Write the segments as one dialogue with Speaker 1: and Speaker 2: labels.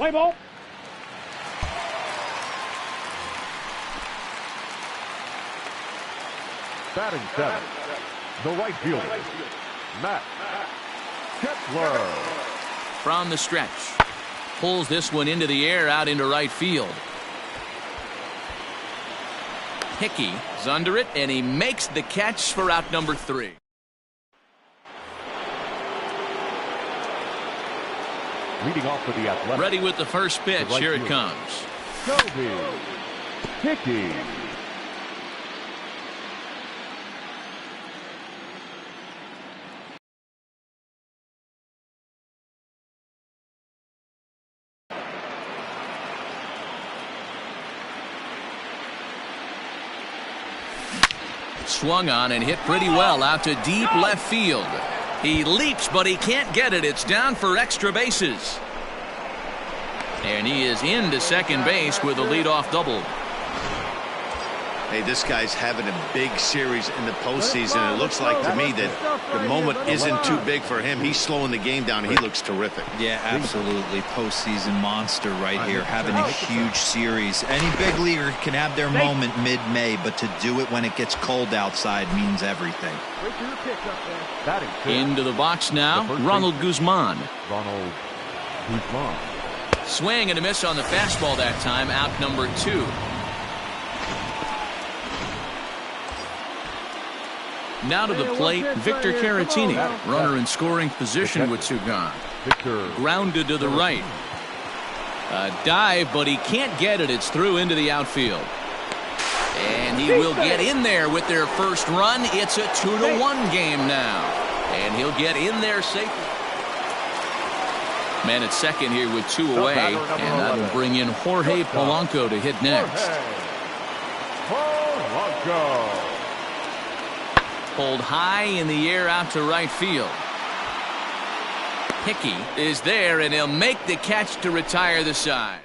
Speaker 1: Play ball.
Speaker 2: Batting seventh, the right fielder, Matt Kepler.
Speaker 3: From the stretch. Pulls this one into the air out into right field. Hickey is under it, and he makes the catch for out number 3.
Speaker 2: Leading off for the Athletics.
Speaker 3: Ready with the first pitch.
Speaker 2: Right
Speaker 3: Here it
Speaker 2: field.
Speaker 3: comes.
Speaker 2: Toby Hickey.
Speaker 3: Swung on and hit pretty well out to deep left field. He leaps, but he can't get it. It's down for extra bases. And he is into second base with a leadoff double.
Speaker 4: Hey, this guy's having a big series in the postseason. It looks like to me that the moment isn't too big for him. He's slowing the game down. He looks terrific.
Speaker 5: Yeah, absolutely. Postseason monster right here, having a huge series. Any big leaguer can have their moment mid-May, but to do it when it gets cold outside means everything.
Speaker 3: Into the box now, Ronald Guzman.
Speaker 2: Ronald Guzman.
Speaker 3: Swing and a miss on the fastball that time, out number 2. Now to the plate, Victor Caratini. Runner in scoring position with 2 gone. Grounded to the right. A dive, but he can't get it. It's through into the outfield. And he will get in there with their first run. It's a 2-1 game now. And he'll get in there safely. Man at second here with 2 away. And that'll bring in Jorge Polanco to hit next.
Speaker 2: Polanco.
Speaker 3: Pulled high in the air out to right field. Hickey is there, and he'll make the catch to retire the side.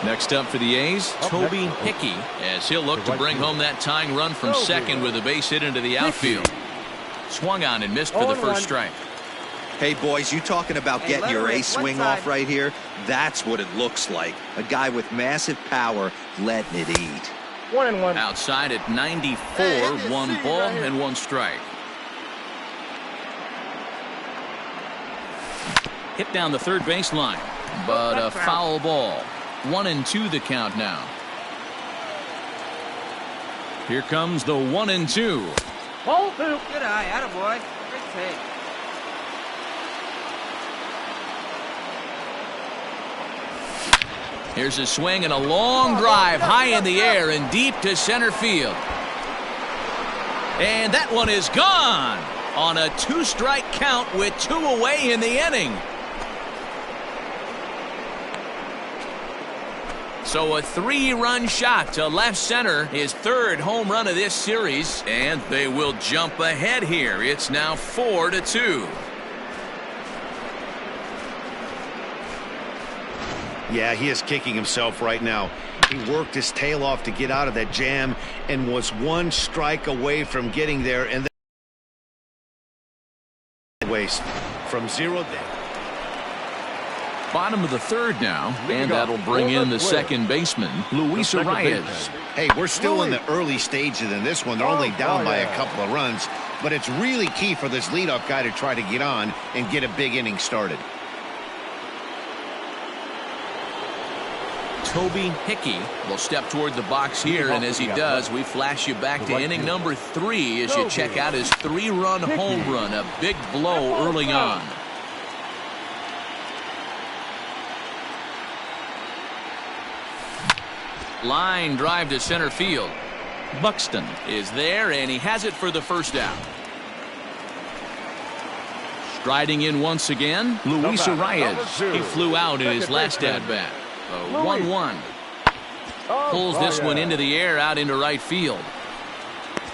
Speaker 3: Next up for the A's, Toby Hickey, as he'll look to bring home that tying run from second with a base hit into the outfield. Swung on and missed for the first strike.
Speaker 5: Hey, boys, you talking about getting your ace swing off right here? That's what it looks like. A guy with massive power letting it eat.
Speaker 1: 1-1.
Speaker 3: Outside at 94, 1 ball and 1 strike. Hit down the third baseline, but a foul ball. 1-2 the count now. Here comes the 1-2.
Speaker 1: Ball 2.
Speaker 6: Good eye, attaboy. Great take.
Speaker 3: Here's a swing and a long drive high in the air and deep to center field. And that one is gone on a 2-strike count with 2 away in the inning. So a 3-run shot to left center, his 3rd home run of this series, and they will jump ahead here. It's now 4-2.
Speaker 4: Yeah, he is kicking himself right now. He worked his tail off to get out of that jam and was 1 strike away from getting there, and then waste from 0 down.
Speaker 3: Bottom of the 3rd now, and that'll bring in the second baseman, Luis Arias.
Speaker 4: Hey, we're still in the early stages in this one. They're only down by a couple of runs, but it's really key for this leadoff guy to try to get on and get a big inning started.
Speaker 3: Toby Hickey will step toward the box here, and as he does, we flash you back to inning number 3 as you check out his 3-run home run, a big blow early on. Line drive to center field. Buxton is there, and he has it for the first out. Striding in once again, Luis Arias. He flew out in his last at-bat. 1-1. Pulls this one into the air out into right field.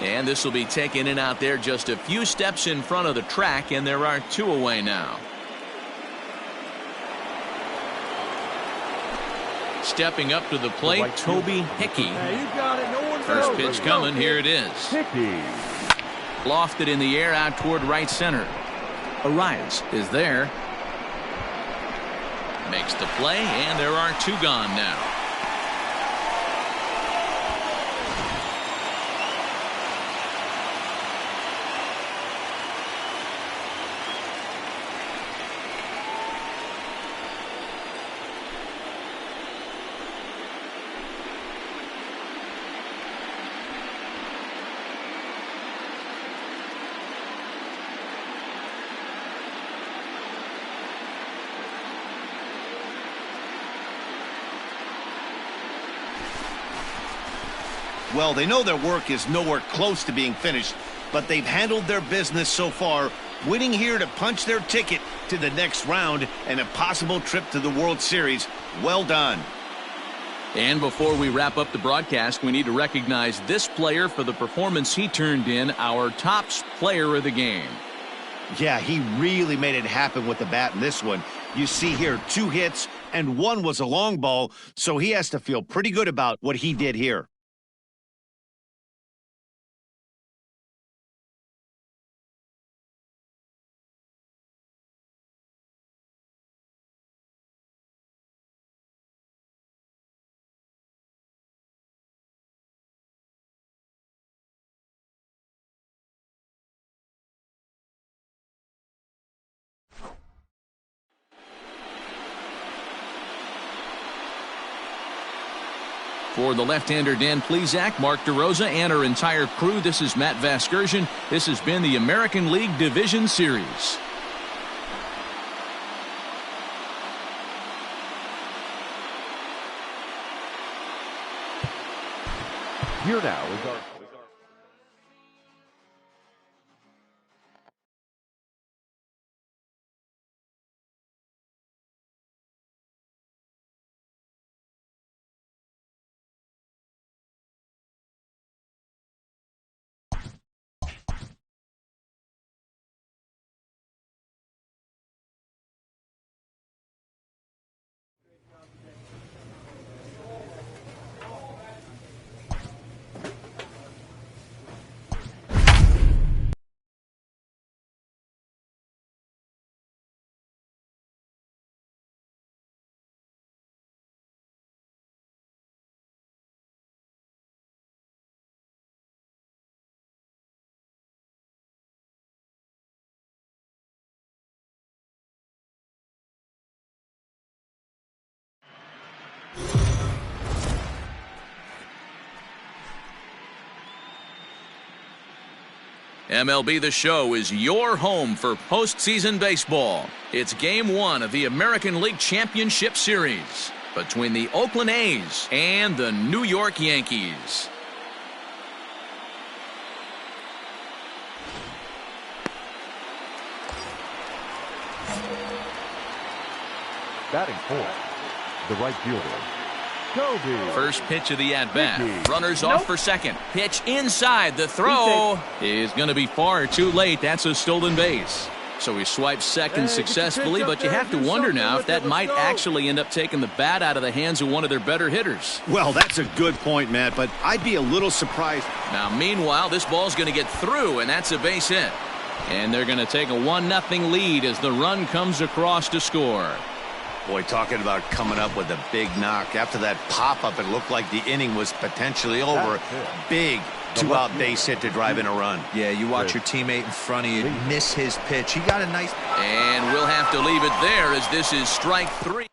Speaker 3: And this will be taken in out there just a few steps in front of the track, and there are 2 away now. Stepping up to the plate, Toby Hickey. First pitch coming, here it is. Lofted in the air out toward right center. Arias is there. Makes the play, and there are 2 gone now.
Speaker 4: Well, they know their work is nowhere close to being finished, but they've handled their business so far, winning here to punch their ticket to the next round and a possible trip to the World Series. Well done.
Speaker 3: And before we wrap up the broadcast, we need to recognize this player for the performance he turned in, our top player of the game.
Speaker 4: Yeah, he really made it happen with the bat in this one. You see here 2 hits, and 1 was a long ball, so he has to feel pretty good about what he did here.
Speaker 3: For the left-hander Dan Plesac, Mark DeRosa, and our entire crew, this is Matt Vasgersian. This has been the American League Division Series.
Speaker 2: Here now is our...
Speaker 3: MLB The Show is your home for postseason baseball. It's Game 1 of the American League Championship Series between the Oakland A's and the New York Yankees.
Speaker 2: Batting fourth, the right fielder, Kobe.
Speaker 3: First pitch of the at-bat. Runners off for second. Pitch inside. The throw is going to be far too late. That's a stolen base. So he swipes second successfully, but you have to wonder now if that might actually end up taking the bat out of the hands of one of their better hitters.
Speaker 4: Well, that's a good point, Matt, but I'd be a little surprised.
Speaker 3: Now, meanwhile, this ball's going to get through, and that's a base hit. And they're going to take a 1-0 lead as the run comes across to score.
Speaker 4: Boy, talking about coming up with a big knock. After that pop-up, it looked like the inning was potentially over. Big 2-out base hit to drive in a run.
Speaker 5: Yeah, you watch your teammate in front of you miss his pitch. He got a nice...
Speaker 3: And we'll have to leave it there as this is strike 3.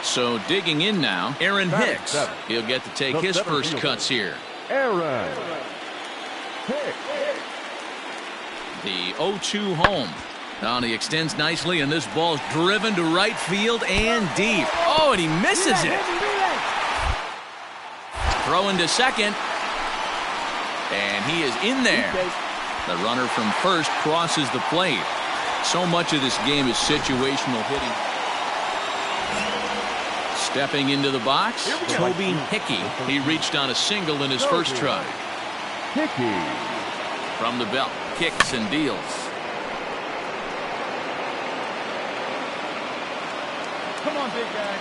Speaker 3: So digging in now, Aaron Hicks. He'll get to take his first cuts here.
Speaker 2: Aaron Hicks.
Speaker 3: The 0-2 home. Now he extends nicely, and this ball's driven to right field and deep. Oh, and he misses it. Throwing to second. And he is in there. The runner from first crosses the plate. So much of this game is situational hitting. Stepping into the box, Toby Hickey. He reached on a single in his first try.
Speaker 2: Hickey.
Speaker 3: From the belt, kicks and deals.
Speaker 6: Come on, big guy.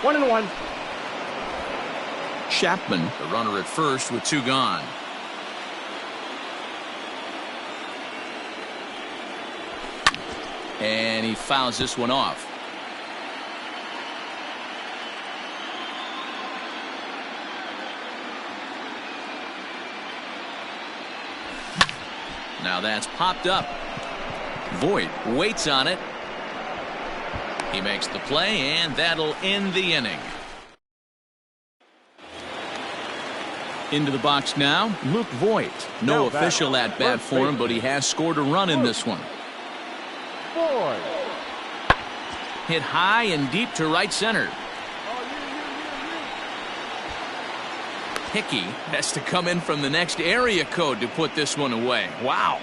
Speaker 6: One and one.
Speaker 3: Chapman, the runner at first with 2 gone. And he fouls this one off. Now that's popped up. Voit waits on it. He makes the play, and that'll end the inning. Into the box now, Luke Voit. No official at bat for him, but he has scored a run in this one. Hit high and deep to right center. Hickey has to come in from the next area code to put this one away. Wow.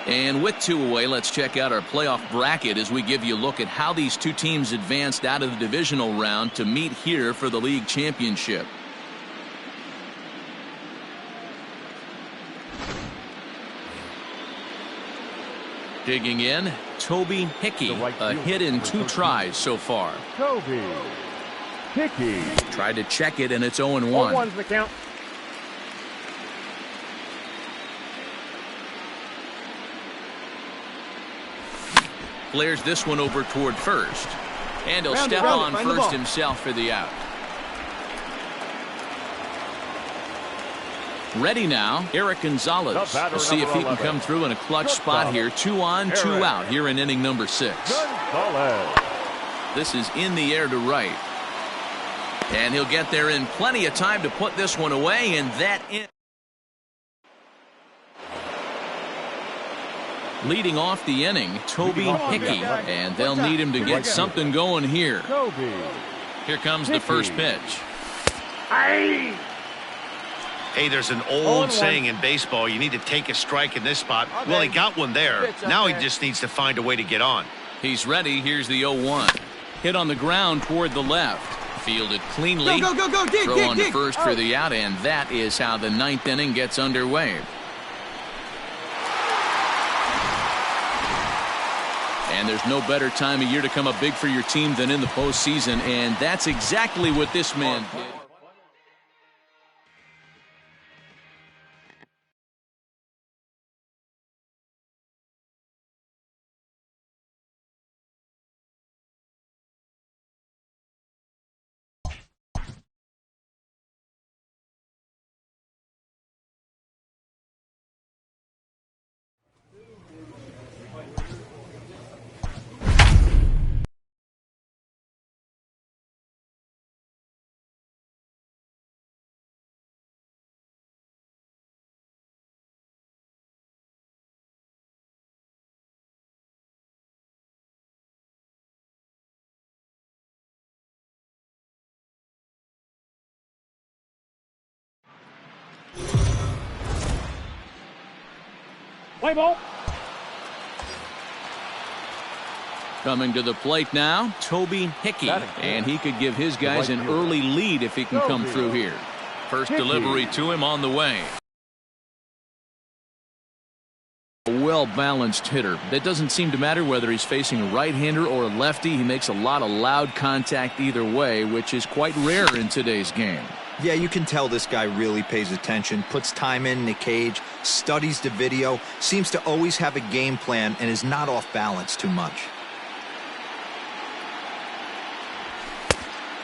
Speaker 3: And with 2 away, let's check out our playoff bracket as we give you a look at how these two teams advanced out of the divisional round to meet here for the league championship. Digging in, Toby Hickey, a hit in 2 tries so far.
Speaker 2: Toby Hickey
Speaker 3: Tried to check it, and it's 0-1.
Speaker 6: 0-1's the count.
Speaker 3: Flares this one over toward first. And he'll step on first himself for the out. Ready now, Eric Gonzalez. We'll see if he can come through in a clutch spot here. 2 on, 2 out here in inning number 6. This is in the air to right. And he'll get there in plenty of time to put this one away, and that in. Leading off the inning, Toby Hickey, and they'll need him to get something going here. Here comes the first pitch.
Speaker 4: Hey, there's an old saying in baseball, you need to take a strike in this spot. Well, he got one there. Now he just needs to find a way to get on.
Speaker 3: He's ready. Here's the 0-1. Hit on the ground toward the left. Fielded cleanly.
Speaker 6: Go, dig,
Speaker 3: Throw on to first for the out, and that is how the 9th inning gets underway. And there's no better time of year to come up big for your team than in the postseason, and that's exactly what this man did.
Speaker 6: Play ball.
Speaker 3: Coming to the plate now, Toby Hickey, and he could give his guys an early lead if he can come through here. First delivery to him on the way. A well-balanced hitter. That doesn't seem to matter whether he's facing a right-hander or a lefty. He makes a lot of loud contact either way, which is quite rare in today's game.
Speaker 5: Yeah, you can tell this guy really pays attention, puts time in the cage, studies the video, seems to always have a game plan, and is not off balance too much.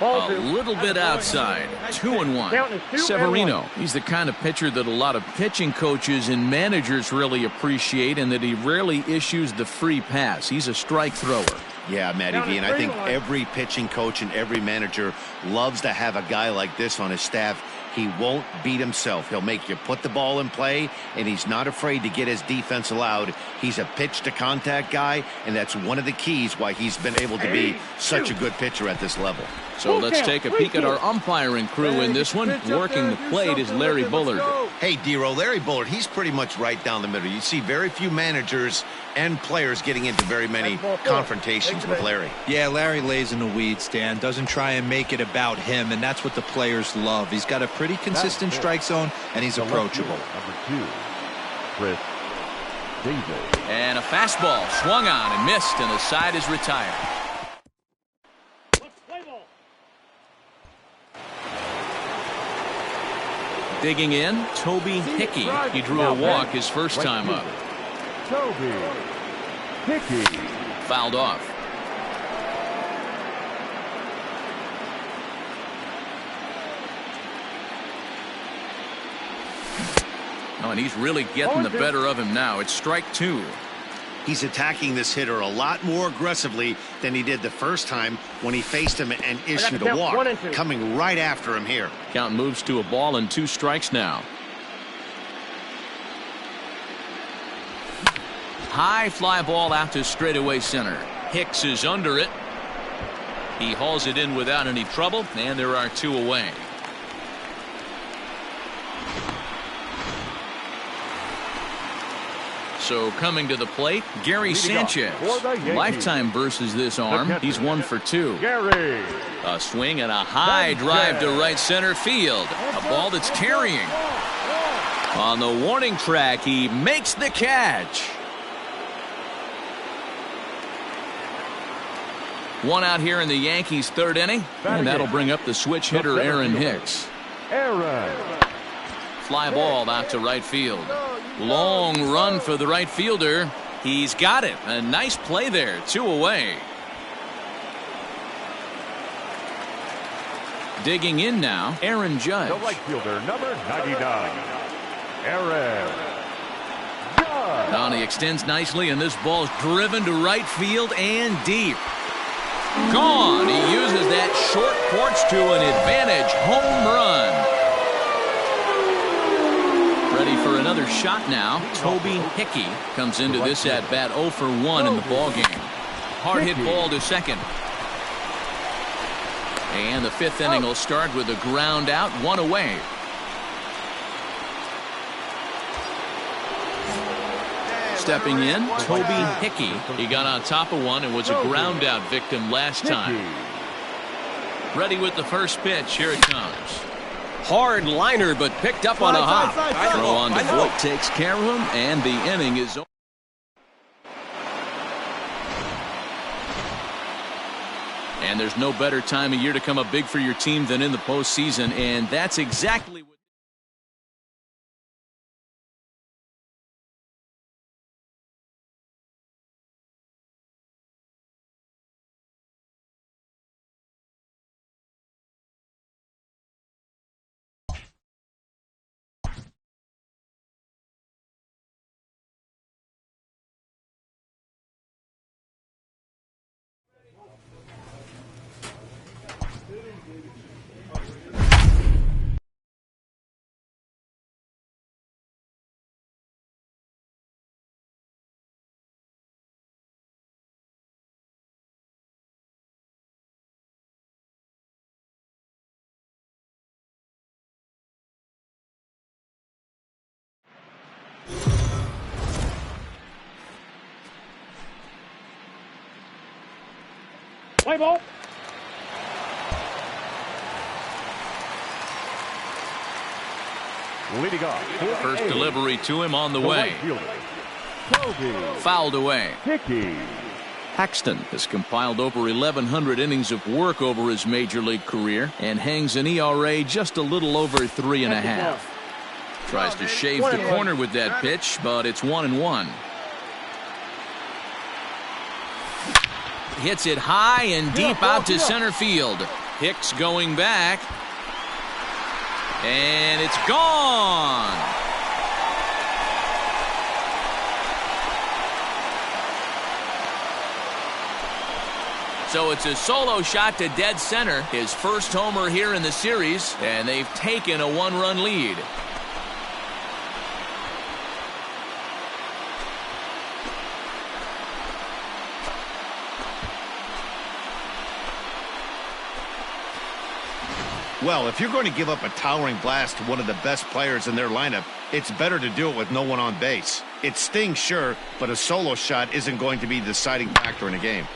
Speaker 3: A little bit outside. 2-1. Severino, he's the kind of pitcher that a lot of pitching coaches and managers really appreciate, and that he rarely issues the free pass. He's a strike thrower.
Speaker 4: Yeah, Matty V, and I think every pitching coach and every manager loves to have a guy like this on his staff. He won't beat himself. He'll make you put the ball in play, and he's not afraid to get his defense allowed. He's a pitch-to-contact guy, and that's one of the keys why he's been able to be such a good pitcher at this level.
Speaker 3: So let's take a peek at our umpiring crew in this one. Working the plate is Larry Bullard.
Speaker 4: Hey, D-Row, Larry Bullard, he's pretty much right down the middle. You see very few managers and players getting into very many confrontations with Larry.
Speaker 5: Yeah, Larry lays in the weeds, Dan. Doesn't try and make it about him, and that's what the players love. He's got a pretty consistent strike zone, and he's approachable.
Speaker 2: Number 2, Chris Davis.
Speaker 3: And a fastball swung on and missed, and the side is retired. Digging in, Toby Hickey. He drew a walk his first time up.
Speaker 2: Toby Hickey.
Speaker 3: Fouled off. Oh, and he's really getting the better of him now. It's strike 2.
Speaker 4: He's attacking this hitter a lot more aggressively than he did the first time when he faced him and issued a walk. Coming right after him here.
Speaker 3: Count moves to a ball and 2 strikes now. High fly ball out to straightaway center. Hicks is under it. He hauls it in without any trouble, and there are 2 away. So coming to the plate, Gary Sanchez. Lifetime versus this arm. He's 1 for 2. A swing and a high drive to right center field. A ball that's carrying. On the warning track, he makes the catch. 1 out here in the Yankees' 3rd inning, and that'll bring up the switch hitter Aaron Hicks. Fly ball out to right field. Long run for the right fielder. He's got it. A nice play there. 2 away. Digging in now, Aaron Judge.
Speaker 2: The right fielder, number 99, Aaron Judge.
Speaker 3: Now he extends nicely, and this ball's driven to right field and deep. Gone. He uses that short porch to an advantage home run. Ready for another shot now. Toby Hickey comes into this at bat 0 for 1 in the ball game. Hard hit ball to second. And the 5th inning will start with a ground out, 1 away. Stepping in, Toby Hickey. He got on top of one and was a ground out victim last time. Ready with the first pitch. Here it comes. Hard liner, but picked up on a hop. Throw on to Voit takes care of him, and the inning is over. And there's no better time of year to come up big for your team than in the postseason, and that's exactly what.
Speaker 6: Play ball.
Speaker 2: Leading off.
Speaker 3: First delivery to him on the way. Fouled away.
Speaker 2: Hickey.
Speaker 3: Paxton has compiled over 1,100 innings of work over his major league career and hangs an ERA just a little over 3.5. Tries to shave the corner with that pitch, but it's 1-1. Hits it high and deep out to center field. Hicks going back. And it's gone. So it's a solo shot to dead center. His first homer here in the series, and they've taken a 1-run lead.
Speaker 4: Well, if you're going to give up a towering blast to one of the best players in their lineup, it's better to do it with no one on base. It stings, sure, but a solo shot isn't going to be the deciding factor in a game.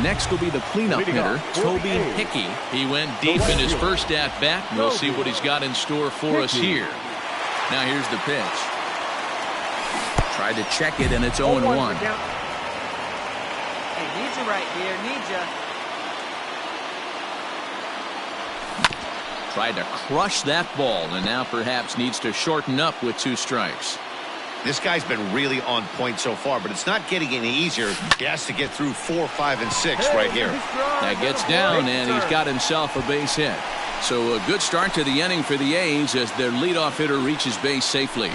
Speaker 3: Next will be the cleanup hitter, Toby Hickey. He went deep in his first at-bat. We'll see what he's got in store for us here. Now here's the pitch. Tried to check it, and it's 0-1.
Speaker 1: Hey, need you right here. Need you.
Speaker 3: Tried to crush that ball, and now perhaps needs to shorten up with 2 strikes.
Speaker 4: This guy's been really on point so far, but it's not getting any easier. He has to get through 4, 5, and 6 right here.
Speaker 3: That gets down, and he's got himself a base hit. So a good start to the inning for the A's as their leadoff hitter reaches base safely.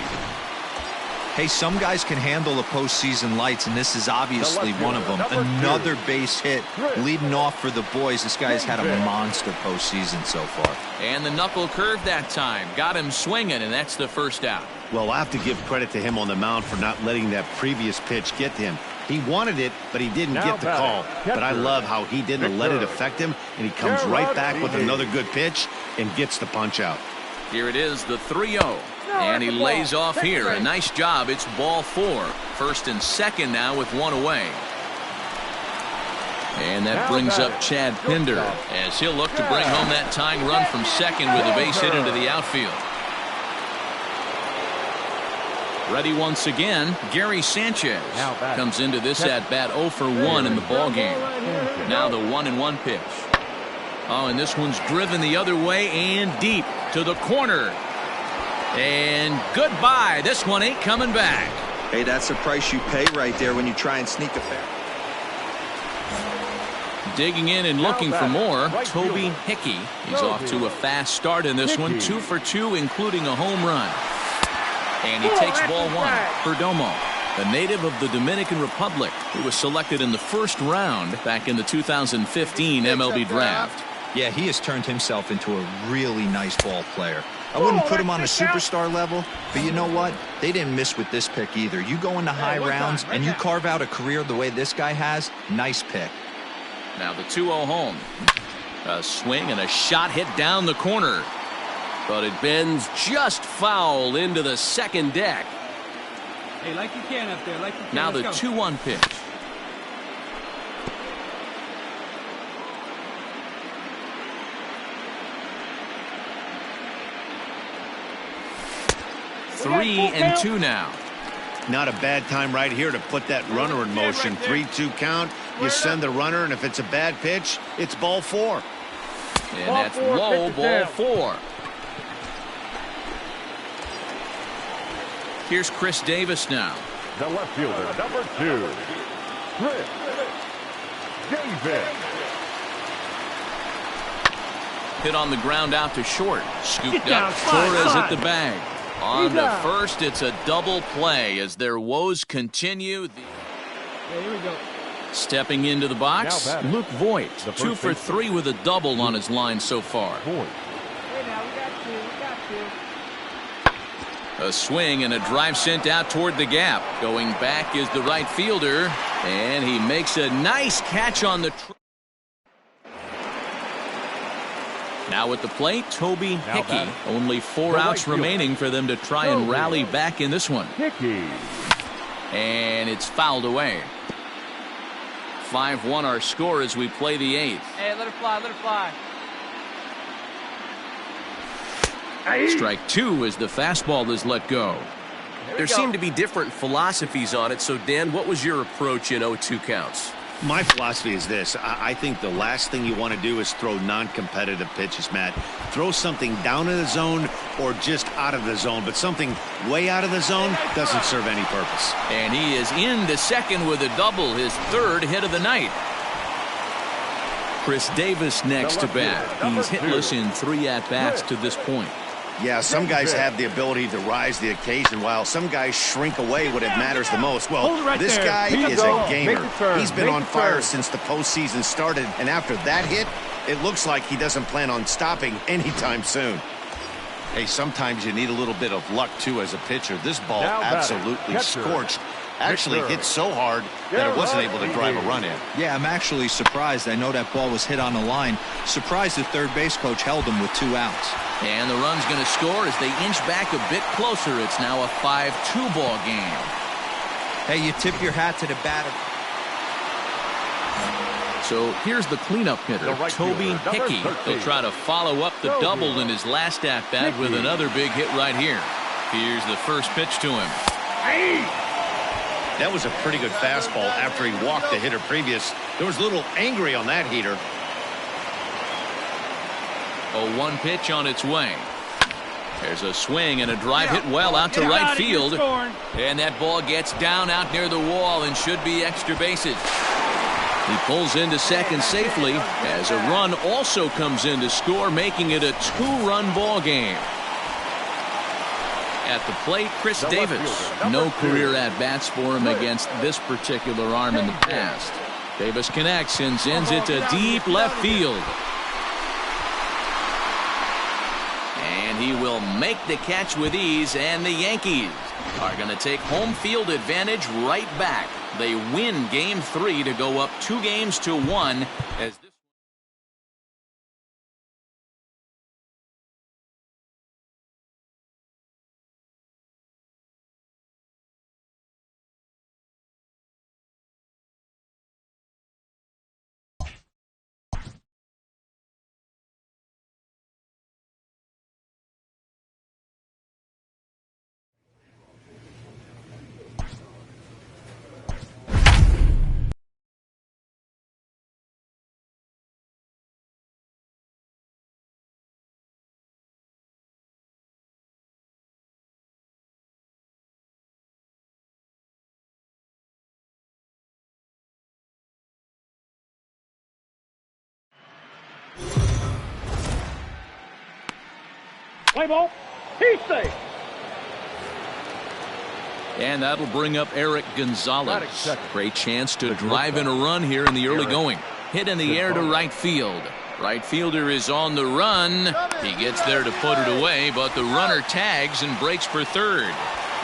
Speaker 5: Hey, some guys can handle the postseason lights, and this is obviously one of them. Another base hit leading off for the boys. This guy's had a monster postseason so far.
Speaker 3: And the knuckle curve that time. Got him swinging, and that's the first out.
Speaker 4: Well, I have to give credit to him on the mound for not letting that previous pitch get to him. He wanted it, but he didn't get the call. But I love how he didn't let it affect him, and he comes right back with another good pitch and gets the punch out.
Speaker 3: Here it is, the 3-0. And he lays off here. A nice job. It's ball 4. First and second now with 1 away. And that brings up Chad Pinder as he'll look to bring home that tying run from second with a base hit into the outfield. Ready once again, Gary Sanchez comes into this at-bat 0 for 1 in the ballgame. Now the 1-1 pitch. Oh, and this one's driven the other way and deep to the corner. And goodbye. This one ain't coming back.
Speaker 1: Hey, that's the price you pay right there when you try and sneak a pair.
Speaker 3: Digging in and looking for more, Toby Hickey. He's off to a fast start in this one. 2 for 2, including a home run. And he takes ball 1. Perdomo, a native of the Dominican Republic, who was selected in the first round back in the 2015 MLB draft.
Speaker 5: Yeah, he has turned himself into a really nice ball player. I wouldn't put him on a superstar level, but you know what? They didn't miss with this pick either. You go into high rounds and you carve out a career the way this guy has, nice pick.
Speaker 3: Now the 2-0 home. A swing and a shot hit down the corner. But it bends just foul into the second deck.
Speaker 6: Hey, like you can up there, like you can.
Speaker 3: Now the 2-1 pitch. Three and 2 now.
Speaker 4: Not a bad time right here to put that runner in motion. 3-2 count. You send the runner, and if it's a bad pitch, it's ball 4.
Speaker 3: And that's low, ball 4. Here's Chris Davis now.
Speaker 2: The left fielder, number 2, Chris Davis.
Speaker 3: Hit on the ground out to short. Scooped up. Torres at the bag. On to first, it's a double play as their woes continue.
Speaker 6: Here we go.
Speaker 3: Stepping into the box, Luke Voigt. 2 for 3 with a double on his line so far.
Speaker 6: Hey, now we got you.
Speaker 3: A swing and a drive sent out toward the gap. Going back is the right fielder, and he makes a nice catch on the. Now at the plate, Toby Hickey. Only 4 outs remaining for them to try and rally back in this one.
Speaker 2: Hickey.
Speaker 3: And it's fouled away. 5-1 our score as we play the 8th.
Speaker 6: Hey, let it fly, let it fly.
Speaker 3: Strike 2 as the fastball is let go.
Speaker 7: There seem to be different philosophies on it. So, Dan, what was your approach in 0-2 counts?
Speaker 4: My philosophy is this. I think the last thing you want to do is throw non-competitive pitches, Matt. Throw something down in the zone or just out of the zone, but something way out of the zone doesn't serve any purpose.
Speaker 3: And he is into second with a double, his 3rd hit of the night. Chris Davis next to bat. He's hitless in 3 at-bats to this point.
Speaker 4: Yeah, some guys have the ability to rise the occasion, while some guys shrink away when it matters the most. Well, this guy is a gamer. He's been on fire since the postseason started, and after that hit, it looks like he doesn't plan on stopping anytime soon. Hey, sometimes you need a little bit of luck, too, as a pitcher. This ball absolutely scorched. Actually hit so hard that it wasn't able to drive a run in.
Speaker 5: Yeah, I'm actually surprised. I know that ball was hit on the line. Surprised the third base coach held him with 2 outs.
Speaker 3: And the run's going to score as they inch back a bit closer. It's now a 5-2 ball game.
Speaker 5: Hey, you tip your hat to the batter.
Speaker 3: So here's the cleanup hitter, Toby Hickey. He'll try to follow up the double in his last at-bat with another big hit right here. Here's the first pitch to him.
Speaker 4: That was a pretty good fastball after he walked the hitter previous. There was a little angry on that heater.
Speaker 3: 0-1 pitch on its way. There's a swing and a drive hit well out to right field. And that ball gets down out near the wall and should be extra bases. He pulls into second safely as a run also comes in to score, making it a 2-run ball game. At the plate, Chris Davis. No career at-bats for him against this particular arm in the past. Davis connects and sends it to deep left field. And he will make the catch with ease, and the Yankees are going to take home field advantage right back. They win Game 3 to go up 2-1 as this.
Speaker 2: Play ball. He's safe.
Speaker 3: And that'll bring up Eric Gonzalez. Great chance to drive in a run here in the early going. Hit in the air to right field. Right fielder is on the run. He gets there to put it away, but the runner tags and breaks for third.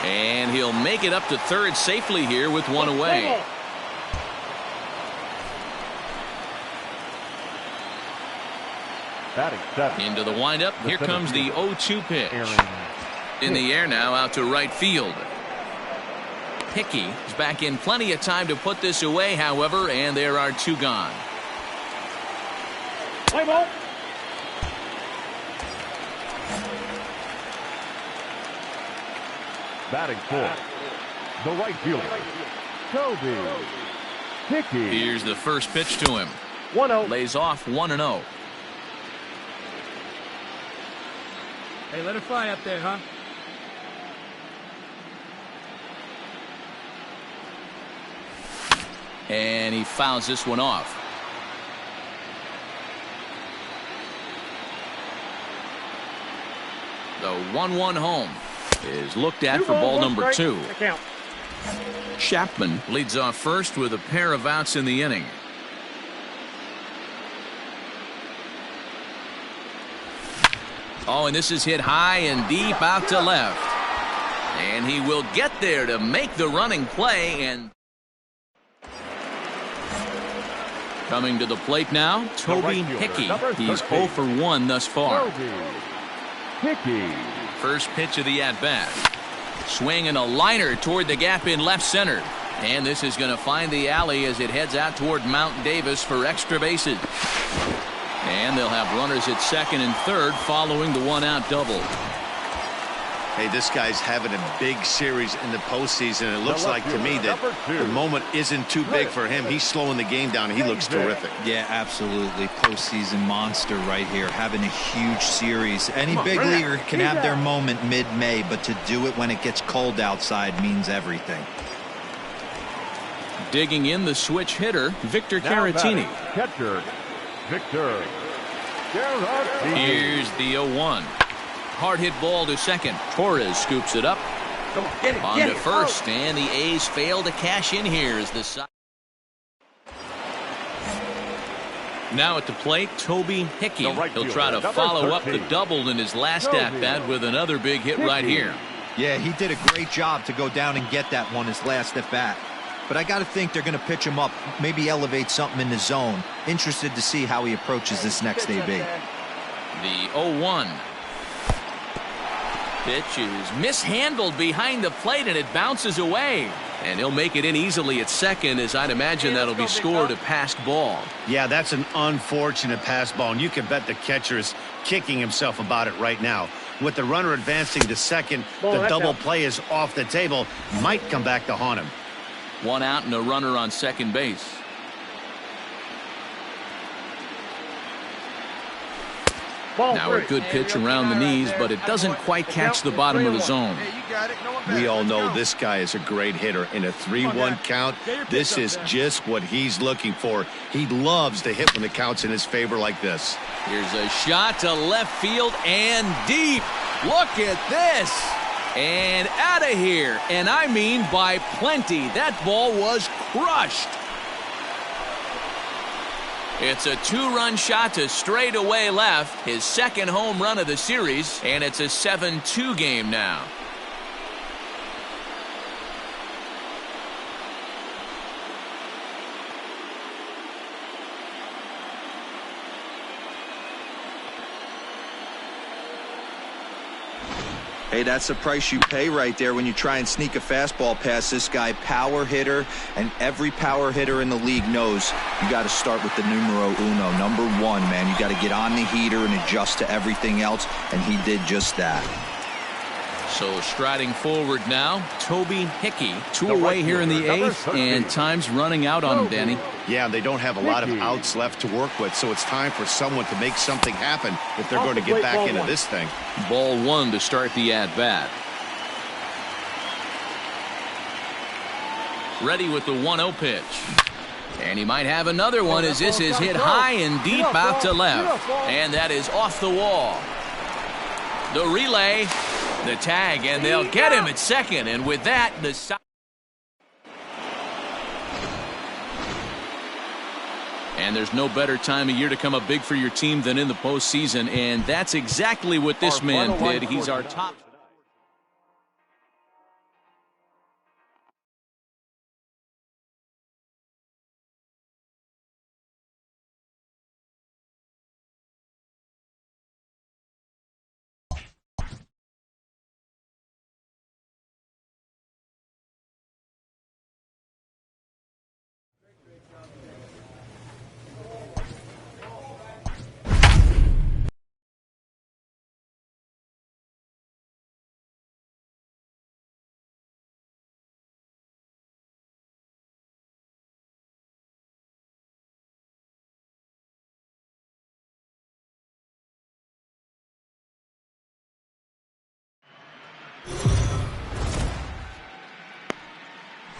Speaker 3: And he'll make it up to third safely here with one away. Into the windup. Here comes the 0-2 pitch. In the air now out to right field. Hickey is back in plenty of time to put this away, however, and there are 2 gone.
Speaker 2: Play ball. Batting fourth, the right fielder, Toby Hickey.
Speaker 3: Here's the first pitch to him.
Speaker 2: 1-0.
Speaker 3: Lays off 1-0.
Speaker 6: Hey, let it fly up there, huh?
Speaker 3: And he fouls this one off. The 1-1 home is looked at for ball number 2. Chapman leads off first with a pair of outs in the inning. Oh, and this is hit high and deep out to left. And he will get there to make the running play. And coming to the plate now, Toby Hickey. He's 0 for 1 thus far.
Speaker 2: Hickey.
Speaker 3: First pitch of the at-bat. Swing and a liner toward the gap in left center. And this is going to find the alley as it heads out toward Mount Davis for extra bases. And they'll have runners at second and third following the 1-out double.
Speaker 4: Hey, this guy's having a big series in the postseason. It looks like to me that the moment isn't too big for him. He's slowing the game down. He looks terrific.
Speaker 5: Yeah, absolutely. Postseason monster right here, having a huge series. Any big leaguer can have their moment mid-May, but to do it when it gets cold outside means everything.
Speaker 3: Digging in the switch hitter, Victor Caratini.
Speaker 2: Catcher, Victor Caratini.
Speaker 3: Here's the 0-1. Hard hit ball to second. Torres scoops it up. On to first, and the A's fail to cash in here as the side. Now at the plate, Toby Hickey. He'll try to follow up the double in his last at-bat with another big hit right here.
Speaker 5: Yeah, he did a great job to go down and get that one his last at-bat. But I got to think they're going to pitch him up, maybe elevate something in the zone. Interested to see how he approaches this next AB.
Speaker 3: The 0-1. Pitch is mishandled behind the plate, and it bounces away. And he'll make it in easily at second, as I'd imagine that'll be scored a passed ball.
Speaker 4: Yeah, that's an unfortunate pass ball, and you can bet the catcher is kicking himself about it right now. With the runner advancing to second, the double play is off the table. Might come back to haunt him.
Speaker 3: 1 out and a runner on second base. Now a good pitch around the knees, but it doesn't quite catch the bottom of the zone.
Speaker 4: We all know this guy is a great hitter. In a 3-1 count, this is just what he's looking for. He loves to hit when the count's in his favor like this.
Speaker 3: Here's a shot to left field and deep. Look at this. And out of here. And I mean by plenty. That ball was crushed. It's a 2-run shot to straightaway left, his second home run of the series, and it's a 7-2 game now.
Speaker 1: Hey, that's the price you pay right there when you try and sneak a fastball past this guy. Power hitter, and every power hitter in the league knows you got to start with the numero uno, number one, man. You got to get on the heater and adjust to everything else, and he did just that.
Speaker 3: So striding forward now, Toby Hickey. 2 away here in the 8th, and time's running out on him, Danny.
Speaker 4: Yeah, they don't have a lot of outs left to work with, so it's time for someone to make something happen if they're going to get back into this thing.
Speaker 3: Ball 1 to start the at-bat. Ready with the 1-0 pitch. And he might have another one as this is hit high and deep out to left. And that is off the wall. The relay, the tag, and they'll get him at second. And with that, the side. And there's no better time of year to come up big for your team than in the postseason. And that's exactly what this man did. He's our top.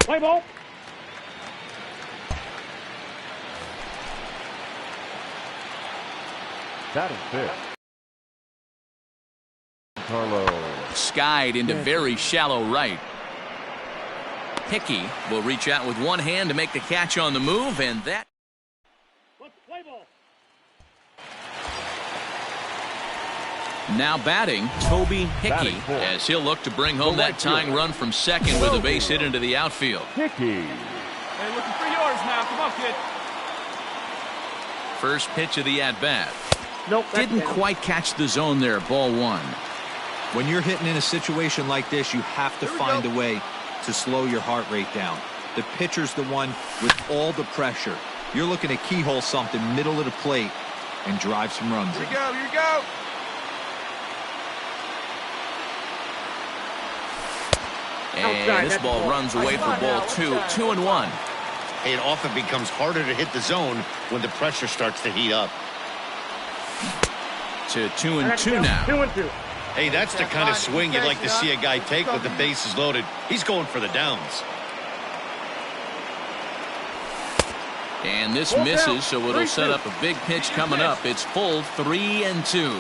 Speaker 6: Play ball.
Speaker 2: Batting fifth, Carlo.
Speaker 3: Skied into very shallow right. Hickey will reach out with one hand to make the catch on the move, and that.
Speaker 6: Play ball.
Speaker 3: Now batting, Toby Hickey, as he'll look to bring home that tying run from second with a base hit into the outfield.
Speaker 2: Hickey.
Speaker 6: Hey, looking for yours now. Come on, kid.
Speaker 3: First pitch of the at-bat.
Speaker 6: Nope.
Speaker 3: Didn't quite catch the zone there, ball 1.
Speaker 5: When you're hitting in a situation like this, you have to find a way to slow your heart rate down. The pitcher's the one with all the pressure. You're looking to keyhole something middle of the plate and drive some runs in.
Speaker 6: Here you go.
Speaker 3: And this ball runs away for ball 2. 2-1.
Speaker 4: It often becomes harder to hit the zone when the pressure starts to heat up.
Speaker 3: To 2-2 now.
Speaker 6: 2-2.
Speaker 4: Hey, that's the kind of swing you'd like to see a guy take with the bases loaded. He's going for the downs.
Speaker 3: And this misses, so it'll set up a big pitch coming up. It's full 3-2.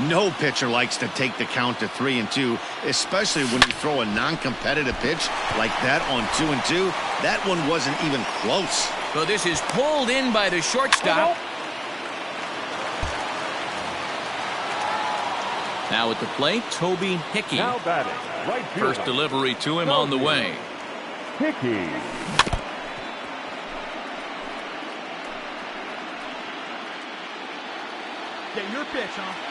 Speaker 4: No pitcher likes to take the count to 3-2, especially when you throw a non-competitive pitch like that on 2-2. That one wasn't even close.
Speaker 3: So this is pulled in by the shortstop. Now at the plate, Toby Hickey.
Speaker 2: Now batting, right field.
Speaker 3: First delivery to him on the way.
Speaker 2: Hickey.
Speaker 6: Get your pitch, huh?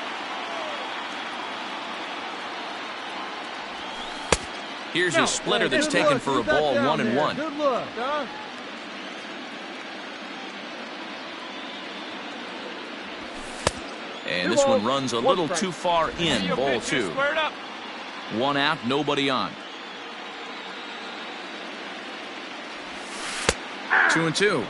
Speaker 3: Here's a splitter that's taken for a ball, 1-1.
Speaker 6: Good look, huh?
Speaker 3: And this one runs a little too far in, ball 2. 1 out, nobody on. 2-2.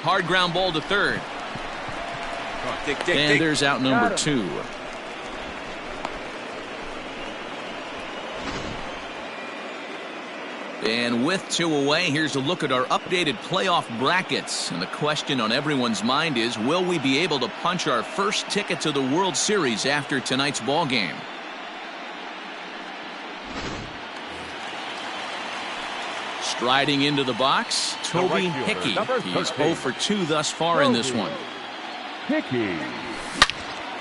Speaker 3: Hard ground ball to third. And there's out number 2. And with 2 away, here's a look at our updated playoff brackets. And the question on everyone's mind is, will we be able to punch our first ticket to the World Series after tonight's ball game? Striding into the box, Toby Hickey. He's 0 for 2 thus far in this one.
Speaker 2: Hickey.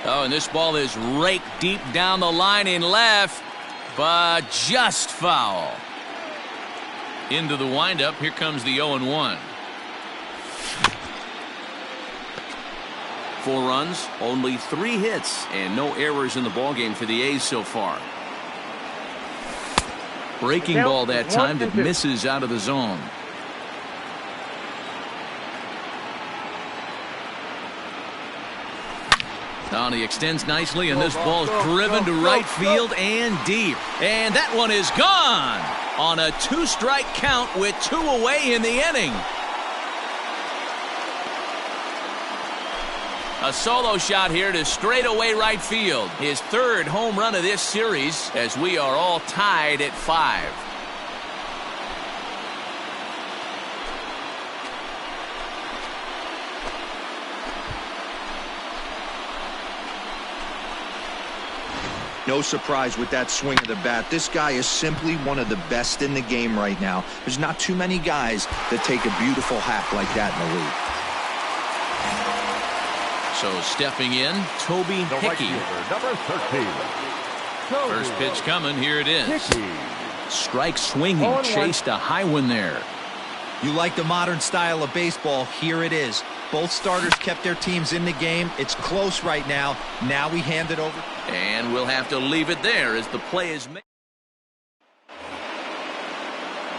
Speaker 3: Oh, and this ball is raked deep down the line in left, but just foul. Into the windup. Here comes the 0-1. 4 runs, only 3 hits, and no errors in the ballgame for the A's so far. Breaking ball that time that misses out of the zone. Oh, he extends nicely, and this ball's driven to right field and deep. And that one is gone on a 2-strike count with 2 away in the inning. A solo shot here to straightaway right field. His 3rd home run of this series, as we are all tied at 5.
Speaker 1: No surprise with that swing of the bat. This guy is simply one of the best in the game right now. There's not too many guys that take a beautiful hack like that in the league.
Speaker 3: So stepping in, Toby Hickey.
Speaker 2: Number 13.
Speaker 3: First pitch coming. Here it is.
Speaker 2: Hickey.
Speaker 3: Strike swinging. Chased a high one there.
Speaker 1: You like the modern style of baseball. Here it is. Both starters kept their teams in the game. It's close right now. Now we hand it over.
Speaker 3: And we'll have to leave it there as the play is made.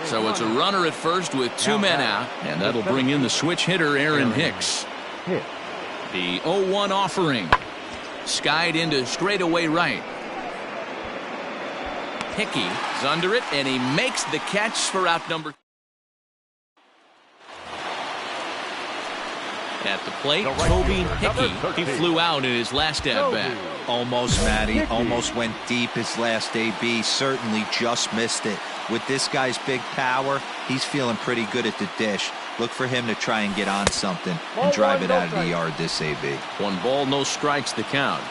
Speaker 3: So it's a runner at first with 2 men out. And that'll bring in the switch hitter, Aaron Hicks. The 0-1 offering. Skied into straightaway right. Hickey is under it, and he makes the catch for out number 2. At the plate, Toby Hickey. He flew out in his last at-bat.
Speaker 1: Almost, Matty. Almost went deep his last AB. Certainly just missed it. With this guy's big power, he's feeling pretty good at the dish. Look for him to try and get on something and drive it out of the yard this AB.
Speaker 3: 1 ball, no strikes the count.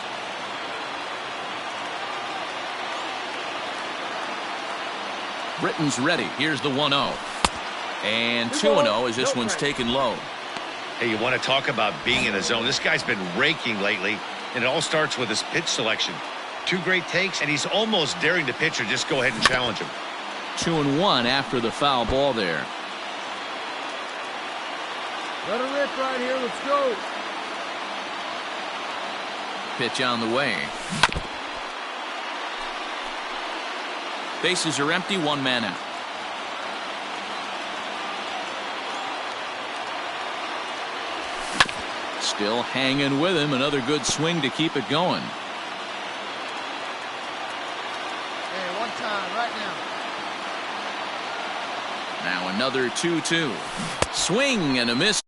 Speaker 3: Britton's ready. Here's the 1-0. And 2-0 as this one's taken low.
Speaker 4: Hey, you want to talk about being in the zone? This guy's been raking lately, and it all starts with his pitch selection. 2 great takes, and he's almost daring the pitcher just go ahead and challenge him.
Speaker 3: 2-1 after the foul ball there.
Speaker 6: Let her rip right here. Let's go.
Speaker 3: Pitch on the way. Bases are empty, 1 man out. Still hanging with him. Another good swing to keep it going.
Speaker 6: Hey, 1 time right now.
Speaker 3: Now another 2-2. Swing and a miss.